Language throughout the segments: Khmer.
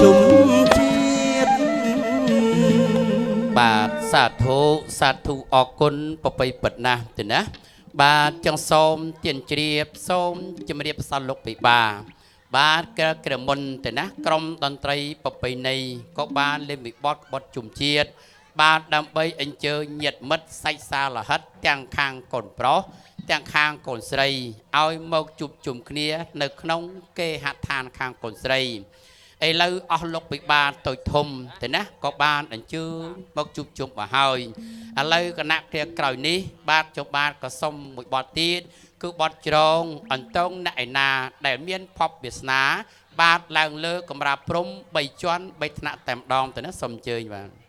ជុំជាតិបាទសាធុអរគុណប្រពៃពិតណាស់ទេណាបាទចង់សូមទានជ្រាបសូមជំរាបសន្លុកពិបាបាទក្រមុនទេណាក្រុមតន្ត្រីប្រពៃណីក៏បានលេងវិបត្តិក្បត់ជុំជាតិបាទដើម្បីអញ្ជើញញាតិមិត្តសាច់សាលហិតទាំងខាងកូនប្រុសទាំងខាងកូនស្រីឲ្យមកជួបជុំគ្នានៅក្នុងគេហដ្ឋានខាងកូនស្រីឥឡូវអស់លោកពិបាលតូចធំទេណាក៏បានអញ្ជើញមកជួបជុំមកហើយឥឡូវគណៈគ្រាក្រោយនេះបាទចុះបាទក៏សុំមួយបទទៀតគឺបទច្រងអន្តងអ្នកឯណាដែលមានភពវាសនាបាទឡើងលើកំរាព្រំ3ជាន់3ថ្នាក់តែម្ដងទៅណាសូមអញ្ជើញបាទ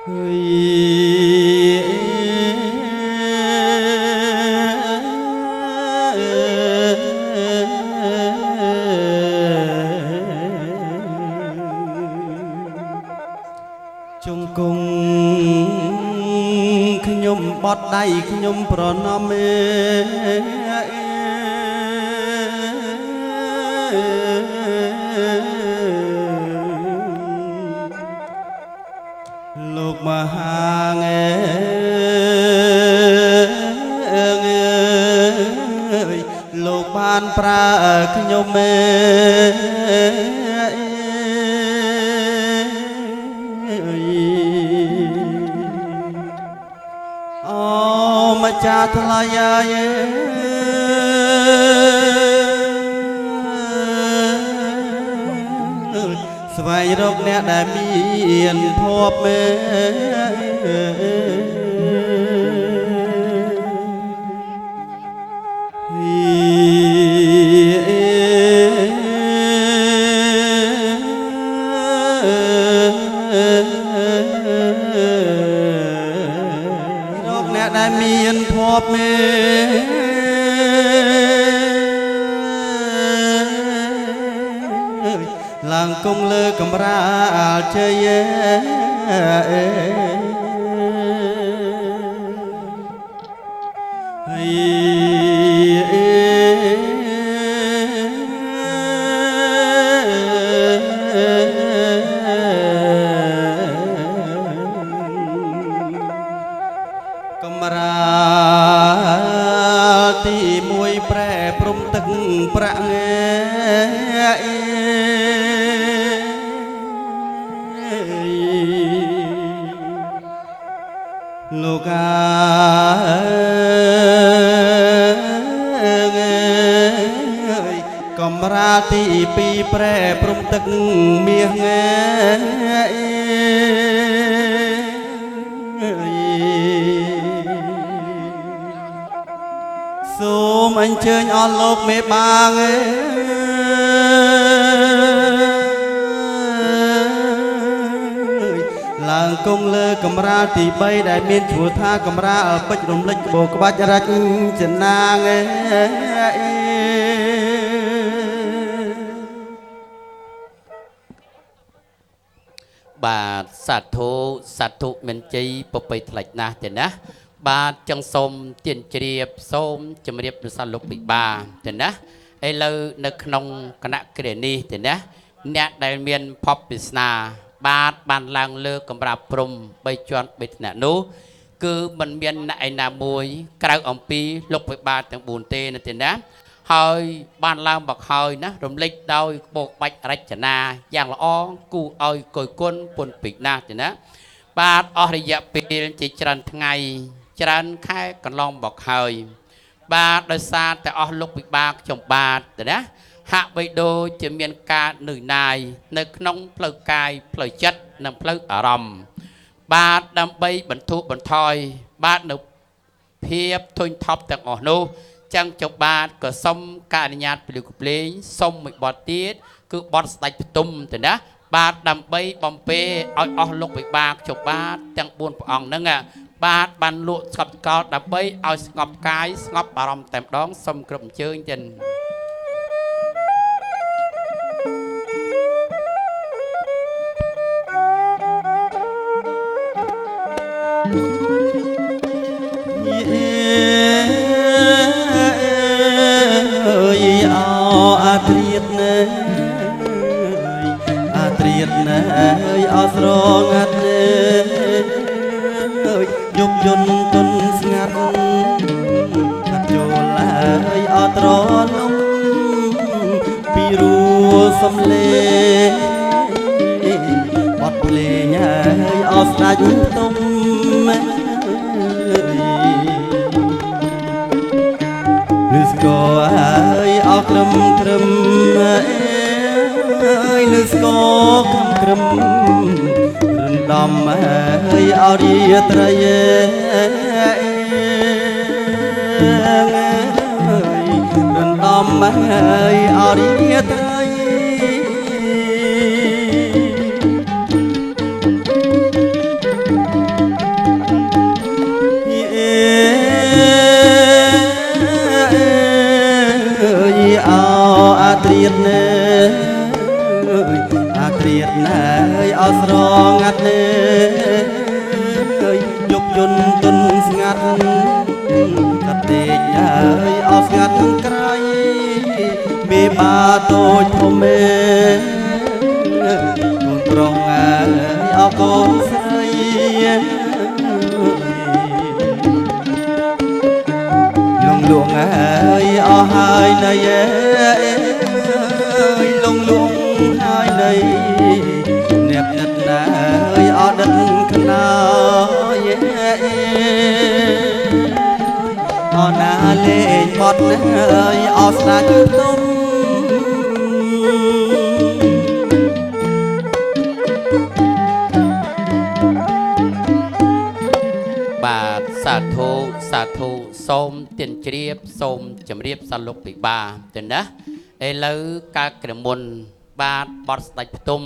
ជង្គង់ខ្ញុំបត់ដៃខ្ញុំប្រណមលោកមហាងលោកបានប្រើខ្ញុំម្ចាស់ថ្លៃអាយស្វែងរកអ្នកដែលមានភពដែលមានភពឡើងគង់លើកំរាលជ័យកំរាលទី1ប្រែព្រំទឹកប្រាក់លោកកំរាលទី2ប្រែព្រំទឹកមាសសូមអញ្ជើញអស់លោកមេបាងឡើងគង់លើកំរាលទី3ដែលមានឈ្មោះថាកំរាលពេជ្ររំលេចក្បូរក្បាច់រចនាបាទសាធុមានជ័យប្រពៃថ្លៃណាស់ទេណាបាទចង់សូមទានជ្រាបសូមជម្រាបសន្លុកពិបាទេណាឥឡូវនៅក្នុងគណៈគ្រានេះទេណាអ្នកដែលមានភពវាសនាបាទបានឡើងលើកំរាព្រំ3ជាន់3ថ្នាក់នោះគឺមិនមានអ្នកឯណាមួយក្រៅអំពីលោកពិបាទាំង4ទេណាទេណាហើយបានឡើងមកហើយណារំលេចដោយក្បូរបាច់រចនាយ៉ាងល្អគូឲ្យគយគុណពុនពេកណាស់ទេណាបាទអស់រយៈពេលជាច្រើនថ្ងៃច្រើនខែកន្លងមកហើយបាទដោយសារតែអស់លោកពិបាខ្ញុំបាទទេណាហាក់បីដូចជាមានការនឿយណាយនៅក្នុងផ្លូវកាយផ្លូវចិត្តនិងផ្លូវអារម្មណ៍បាទដើម្បីបន្ធូរបន្ថយបាទនៅភាពធុញថប់ទាំងអស់នោះចឹងចុះបាទក៏សុំការអនុញ្ញាតពលិកភ្លេងសុំមួយបទទៀតគឺបទស្ដេចផ្ទុំទៅណាបាទដើម្បីបំពេឲ្យអស់លោកវិបាកចុះបាទទាំង4ព្រះអង្គហ្នឹងបាទបានលក់ស្កប់កោតដើម្បីឲ្យស្ងប់កាយស្ងប់អារម្មណ៍តែម្ដងសុំគ្រប់អញ្ជើញចឹង សំលេងបត់ភ្លេងហើយអស្ដាច់ទុំលឺស្គរហើយអោក្រឹមក្រឹមអើយលឺស្គរក្រឹមក្រឹមរំដំហើយអរិយត្រីរំដំហើយអរិយត្រីអាត្រៀតណែអាត្រៀតណែអស្រងាត់ណែយប់យន្តទុនស្ងាត់កាត់ទេកហើយអស្ងាត់នឹងក្រៃមេបាតូចធំមេកូនប្រុសហើយអកូនស្រីលងហើយអស់ហើយណៃលងហើយណៃអ្នកដិតណាហើយអត់ដិតខ្នើយអណាលេងបត់ហើយអត់ស្ដាច់ទុំបាទសាធុសាធុសូមទានជ្រាបសូមជម្រាបសាលោកពិបាទៅណាឥឡូវការក្រមុនបាទបត់ស្ដេចផ្ទុំ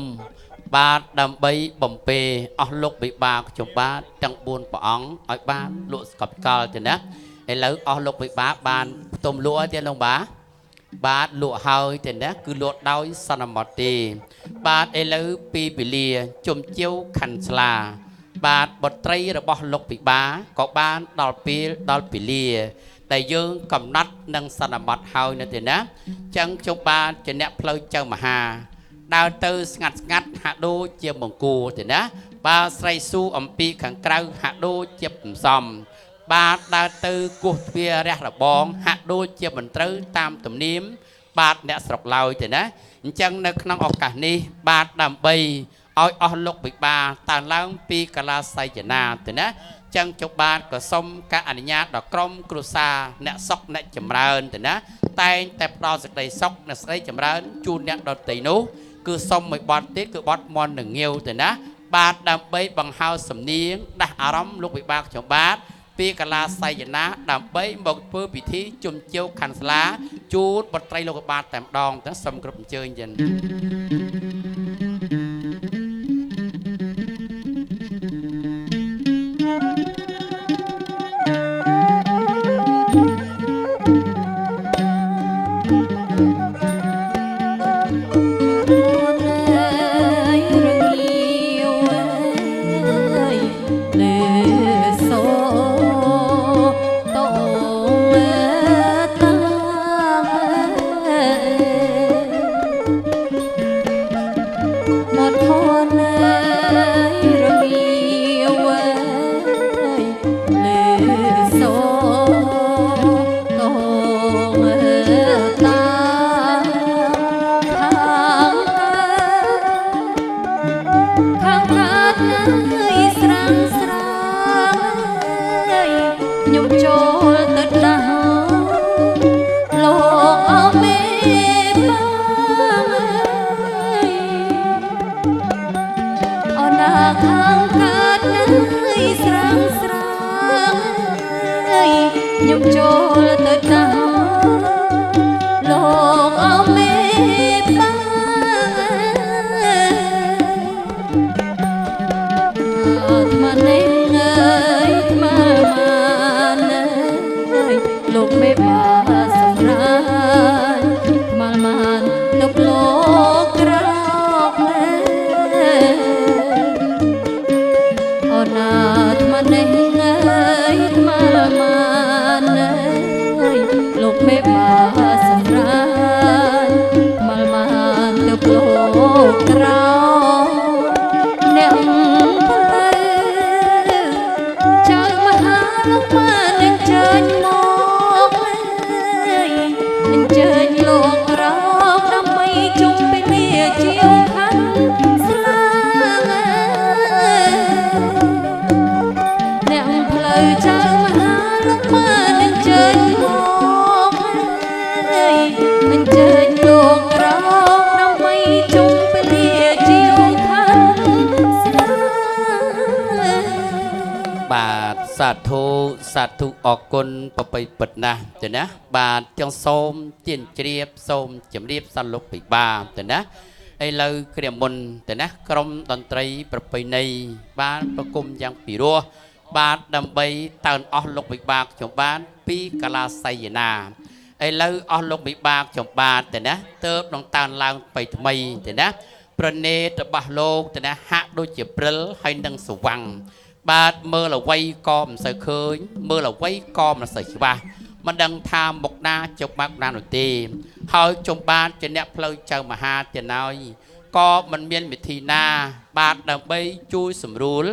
បាទដើម្បីបំពេអស់លោកពិបាខ្ញុំបាទទាំង4ព្រះអង្គឲ្យបានលក់ស្កប់កលទៅណាឥឡូវអស់លោកពិបាបានផ្ទុំលក់ឲ្យទេលោកបាទលក់ហើយទៅណាគឺលក់ដោយសន្មតទេបាទឥឡូវពីពលាជុំជៀវខាន់ស្លាបាទបុត្រីរបស់លោកពិបាក៏បានដល់ពេលដល់ពលាដែលយើងកំណត់នឹងសន្មតហើយនៅទេណាចឹងខ្ញុំបានជាអ្នកផ្លូវចៅមហាដើរទៅស្ងាត់ហាក់ដូចជាមង្គលទេណាបាទស្រីស៊ូអំពីខាងក្រៅហាក់ដូចជាបំសំបាទដើរទៅគោះទ្វាររះរបងហាក់ដូចជាមិនត្រូវតាមទំនៀមបាទអ្នកស្រុកឡើយទេណាអញ្ចឹងនៅក្នុងឱកាសនេះបាទដើម្បីឲ្យអស់លោកពិបាតានឡើងពីកាឡាសយនាទៅណាចឹងចុះបាទក៏សូមការអនុញ្ញាតដល់ក្រុមគ្រួសារអ្នកសុកអ្នកចម្រើនទៅណាតែងតែផ្ដល់សេចក្តីសុខអ្នកស្រីចម្រើនជូនអ្នកដទៃនោះគឺសុំមួយបទទៀតគឺបទមន់នឹងងាវទៅណាបាទដើម្បីបង្ហើសំនៀងដាស់អារម្មណ៍លោកពិបាខ្ញុំបាទពីកាឡាសយនាដើម្បីមកធ្វើពិធីជុំជៀវខាន់ស្លាជូនបុត្រីលោកបាទតែម្ដងទៅសូមគ្រប់អញ្ជើញចឹងលោករោគដើម្បីជុំពេល ធុសាធុអរគុណប្របីពិតណាស់ទៅណាបាទទាំងសូមទានជ្រាបសូមជម្រាបសន្លុកពិបាទៅណាឥឡូវគ្រាមុនទៅណាក្រុមតន្ត្រីប្រពៃណីបានប្រគំយ៉ាងពិរោះបាទដើម្បីតើនអស់លោកវិបាកចំបានពីកាឡាសៃណាឥឡូវអស់លោកវិបាកចំបានទៅណាទើបនឹងតើនឡើងไปថ្មីទៅណាប្រណេតរបស់លោកទៅណាហាក់ដូចជាព្រិលហើយនឹងស្វាំងបាទមើលអ្វីក៏មិនសូវឃើញមើលអ្វីក៏មិនសូវច្បាស់មិនដឹងថាមុខណាចុកបាក់ណានោះទេហើយចំបានជាអ្នកផ្លូវចៅមហាទេណយក៏មិនមានវិធីណាបាទដើម្បីជួយសម្រួល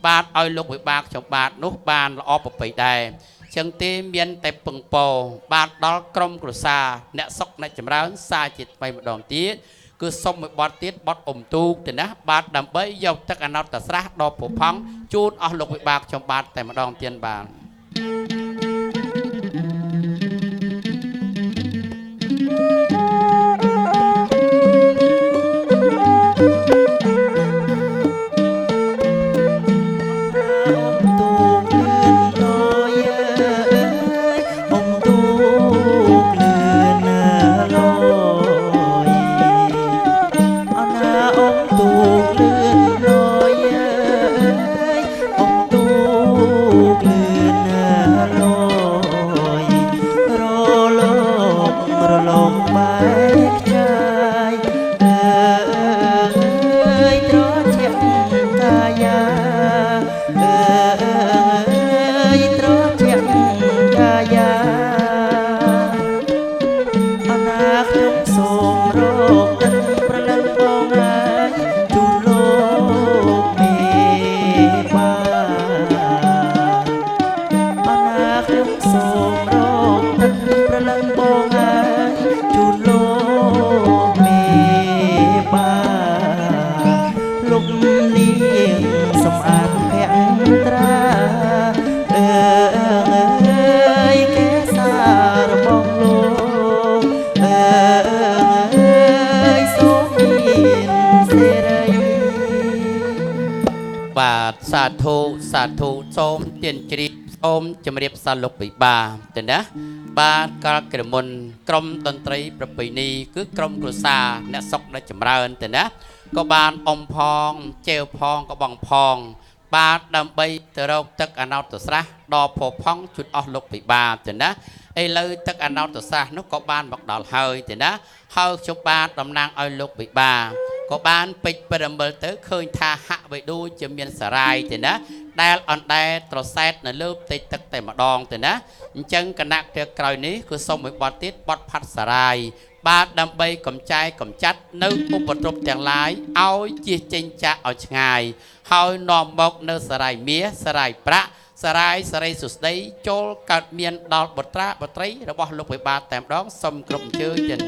បាទឲ្យលោកវិបាកចំបាទនោះបានល្អប្រពៃដែរចឹងទេមានតែពឹងពោបាទដល់ក្រុមគ្រួសារអ្នកសុកអ្នកចម្រើនសារជាថ្មីម្ដងទៀតគឺសុំមួយបទទៀតបទអ៊ំទូកទៅណាបាទដើម្បីយកទឹកអណោតស្រះដល់ពផង់ជូនអស់លោកវិបាកចំបាទតែម្ដងទៀតបាទសាធុសាធុសូមទានជ្រាបសូមជម្រាបសន្លុកពិបាទៅណាបាទកាលក្រមុនក្រុមតន្ត្រីប្រពៃណីគឺក្រុមគ្រួសារអ្នកសុកអ្នកចម្រើនទៅណាក៏បានអ៊ំផងជេវផងក៏បងផងបាទដើម្បីទៅរកទឹកអណោតស្រះដល់ផផង់ជូតអស់លោកពិបាទៅណាឥឡូវទឹកអណោតស្រះនោះក៏បានមកដល់ហើយទៅណាហើយខ្ញុំបាទតំណាងឲ្យលោកពិបាក៏បានពេចប្រមលទៅឃើញថាហាក់បីដូចជាមានសារាយទៅណាដែលអណ្ដែតត្រសែតនៅលើផ្ទៃទឹកតែម្ដងទៅណាអញ្ចឹងគណៈគ្រាក្រោយនេះគឺសូមមួយបទទៀតបទផាត់សារាយបាទដើម្បីកំចាយកំចាត់នៅឧបទ្រពទាំងឡាយឲ្យជៀសចេញចាក់ឲ្យឆ្ងាយហើយនាំមកនៅសារាយមាសសារាយប្រាក់សារាយសារីសុស្ដីចូលកើតមានដល់បុត្រាបុត្រីរបស់លោកវិបាកតែម្ដងសូមគ្រប់អញ្ជើញទៀត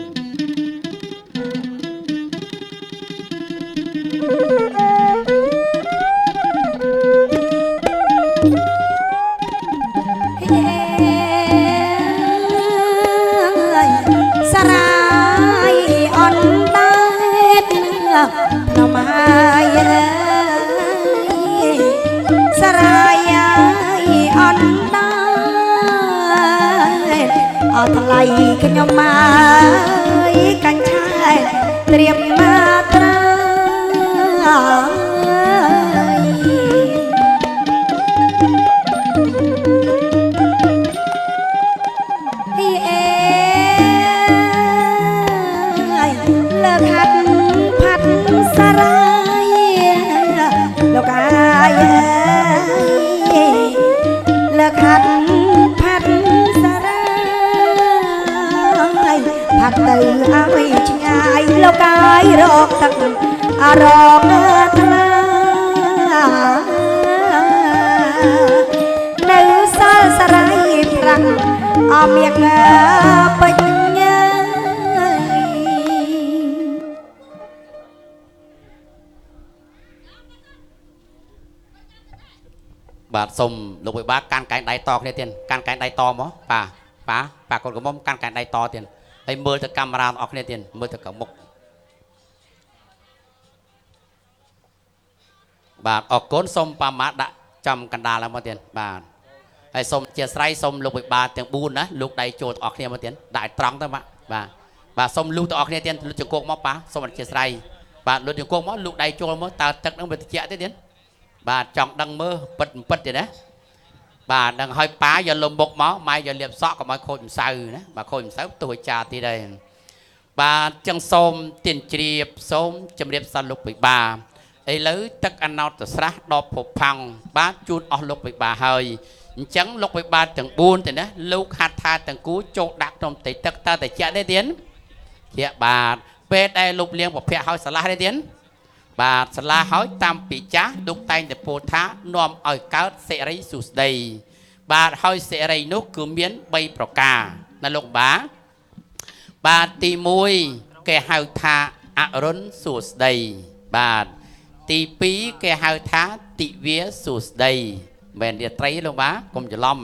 សារាយអនដែតនំហើយសារាយអនដែតអត់ថ្លៃខ្ញុំមកកាញ់ឆែកត្រៀមមកត្រាទៅឲ្យឆ្ងាយលោកកាយរកទឹករកថ្លានៅសល់សរាយប្រាំងអមៀកបញ្ញាបាទសូមលោកវិបាកកាន់កែងដៃតគ្នាទៀតកាន់កែងដៃតមកប៉ាកូនកំមុំកាន់កែងដៃតទៀតហើយមើលទៅកាមេរ៉ាអស់គ្នាទៀតមើលទៅកមុខបាទអរគុណសូមប៉ាម៉ាដាក់ចំកណ្ដាលឡើងមកទៀតបាទ ហើយសូមជាស្រ័យសូមលោកវិបាទាំង4ណាលោកដៃចូលទាំងអស់គ្នាមកទៀតដាក់ត្រង់ទៅបាទសូមលូទាំងអស់គ្នាទៀតលុតចង្គោកមកប៉ាសូមអធិស្ឋានបាទលុតចង្គោកមកលោកដៃចូលមកតើទឹកនឹងវាត្រជាក់ទេទៀតបាទចង់ដឹងមើលពិតទៀតណាបាទដឹងឲ្យប៉ាយកលំមុខមកម៉ែយកលាបសក់កុំឲ្យខូចម្សៅណាបាទខូចម្សៅទោះចាទៀតដែរបាទចឹងសូមទានជ្រាបសូមជម្រាបសន្លលោកវិបាឥឡូវទឹកអណោតស្រះដបភពផង់បាទជូនអស់លោកវិបាហើយអញ្ចឹងលោកវិបាទាំង4ទៅណាលោកហាត់ថាទាំងគូចូលដាក់ក្នុងផ្ទៃទឹកតើតែជាក់ទេទៀតជាបាទពេលដែលលោកលៀងប្រភពឲ្យឆ្លាស់ទេទៀតបាទឆ្លាស់ឲ្យតាមពីចាស់លោកតែងតែពោលថានាំឲ្យកើតសិរីសុស្ដីបាទហើយសិរីនោះគឺមាន3ប្រការណាលោកបាទទី1គេហៅថាអរុណសុស្ដីបាទទី2គេហៅថាទិវាសុស្ដីមែនរាត្រីលោកបាទកុំច្រឡំ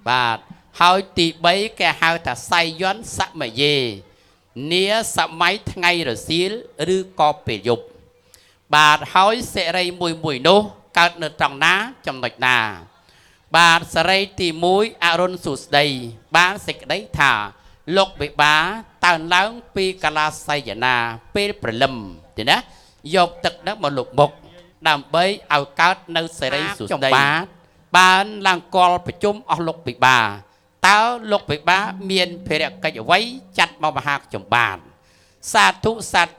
បាទហើយទី3គេហៅថាសៃយ័នសមយេនាសម័យថ្ងៃរសៀលឬក៏ពេលយប់បាទហើយសិរីមួយនោះកើតនៅត្រង់ណាចំណុចណាបាទសិរីទី1អរុណសុស្ដីបានសេចក្តីថាលោកវិបាតើនឡើងពីកាលាសយនាពេលព្រលឹមទេណាយកទឹកនោះមកលុបមុខដើម្បីឲ្យកើតនៅសិរីសុស្ដីបានឡើងកលប្រជុំអស់លោកវិបាតើលោកវិបាមានភារកិច្ចអ្វីចាត់មកមហាចំបានសា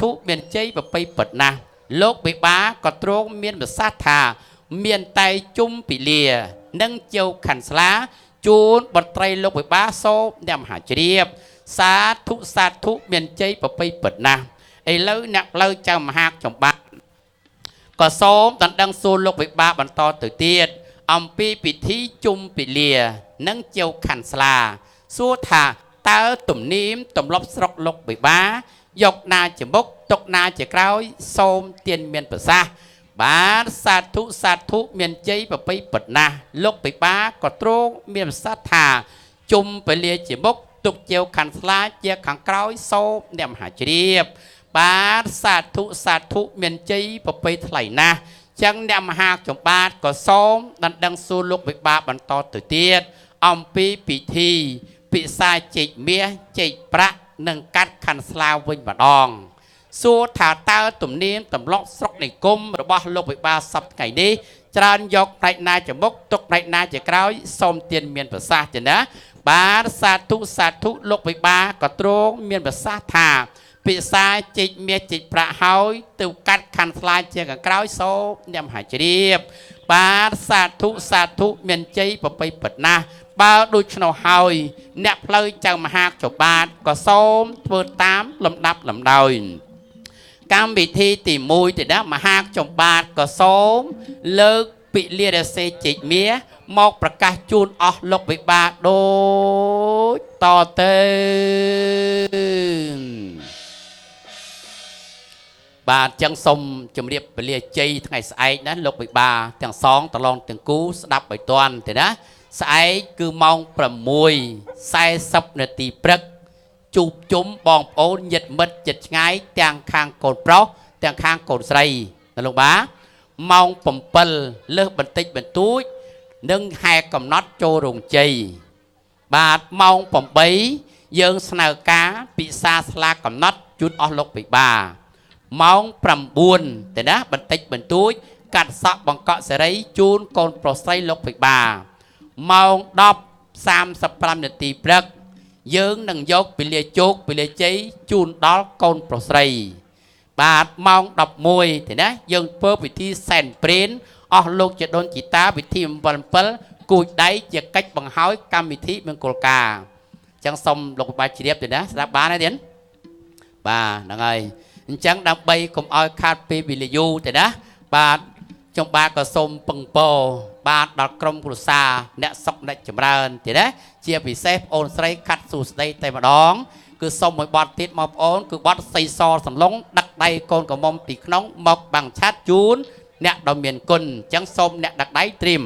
ធុមានជ័យប្រពៃពិតណាស់លោកវិបាក៏ទ្រង់មានប្រសាសន៍ថាមានតែជុំពីលានិងជើវខាន់ស្លាជួនបត្រីលោកវិបាសូមអ្នកមហាជ្រាបសាធុមានជ័យប្រពៃពិតណាស់ឥឡូវអ្នកផ្លូវចៅមហាចំបានក៏សូមដណ្ដឹងសួរលោកវិបាបន្តទៅទៀតអំពីពិធីជុំពីលានិងជើវខាន់ស្លាសួរថាតើទំនៀមទម្លាប់ស្រុកលោកវិបាយកណាជាមុខទុកណាជាក្រោយសូមទានមានប្រសាសន៍បាទសាធុមានជ័យប្រពៃពិតណាស់លោកពិបាក៏ទ្រង់មានប្រសាសន៍ថាជុំពលាជាមុខទុកជាវខាន់ស្លាជាខាងក្រោយសូមអ្នកមហាជ្រាបបាទសាធុមានជ័យប្រពៃថ្លៃណាស់ចឹងអ្នកមហាចំបាទក៏សូមដណ្ដឹងសួរលោកវិបាបន្តទៅទៀតអំពីពិធីពិសាចេកមាសចេកប្រាក់និងកាត់ខាន់ស្លាវិញម្ដងសួរថាតើទំនៀមទម្លាប់ស្រុកនិគមរបស់លោកវិបាសប្តាហ៍ថ្ងៃនេះច្រើនយកផ្នែកណាជាមុខទុកផ្នែកណាជាក្រោយសូមទានមានប្រសាសន៍ទេណាបាទសាធុលោកវិបាក៏ទ្រង់មានប្រសាសន៍ថាពិសាចេកមាសចេកប្រាក់ហើយទៅកាត់ខាន់ស្លាជាខាងក្រោយសូមអ្នកមហាជ្រាបបាទសាធុមានជ័យប្រពៃពិតណាស់បើដូច្នោះហើយអ្នកផ្លូវចៅមហាចំបាទក៏សូមធ្វើតាមលំដាប់លំដោយកម្មវិធីទី1ទៅដល់មហាចំបាទក៏សូមលើកពិលារសេចេកមាសមកប្រកាសជូនអស់លោកវិបាដូចតទៅបាទចឹងសូមជម្រាបពលាជ័យថ្ងៃស្អែកណាលោកវិបាទាំងសងតឡងទាំងគូស្ដាប់ឲ្យតាន់ទេណាស្អែកគឺម៉ោង6:40នាទីព្រឹកជួបជុំបងប្អូនញាតិមិត្តជិតឆ្ងាយទាំងខាងកូនប្រុសទាំងខាងកូនស្រីណាលោកបាម៉ោង7លើសបន្តិចបន្តួចនឹងហែកំណត់ចូលរោងជ័យបាទម៉ោង8យើងស្នើការពិសាស្លាកកំណត់ជូនអស់លោកវិបាម៉ោង9ទេណាបន្តិចបន្តួចកាត់សក់បង្កក់សេរីជូនកូនប្រុសស្រីលោកវិបាម៉ោង10:35នាទីព្រឹកយើងនឹងយកពលាជោគពលាជ័យជូនដល់កូនប្រុសស្រីបាទម៉ោង11ទេណាយើងធ្វើពិធីសែនព្រេនអស់លោកជាដូនជីតាពិធី7គូចដៃជាកិច្ចបង្ហើយកម្មវិធីមង្គលការអញ្ចឹងសូមលោកវិបាជ្រាបទេណាស្ដាប់បានទេទៀតបាទហ្នឹងហើយអញ្ចឹងដើម្បីកុំឲ្យខាតពេលវេលាយូរទេណាបាទចំបាទក៏សូមពឹងពោបាទដល់ក្រុមគ្រួសារអ្នកសុខអ្នកចម្រើនទេណាជាពិសេសបងអូនស្រីខាត់សួស្ដីតែម្ដងគឺសូមមួយបទទៀតមកបងអូនគឺបទសីសសន្លងដឹកដៃកូនកំមុំពីក្នុងមកបាំងឆាត់ជូនអ្នកដ៏មានគុណអញ្ចឹងសូមអ្នកដឹកដៃត្រៀម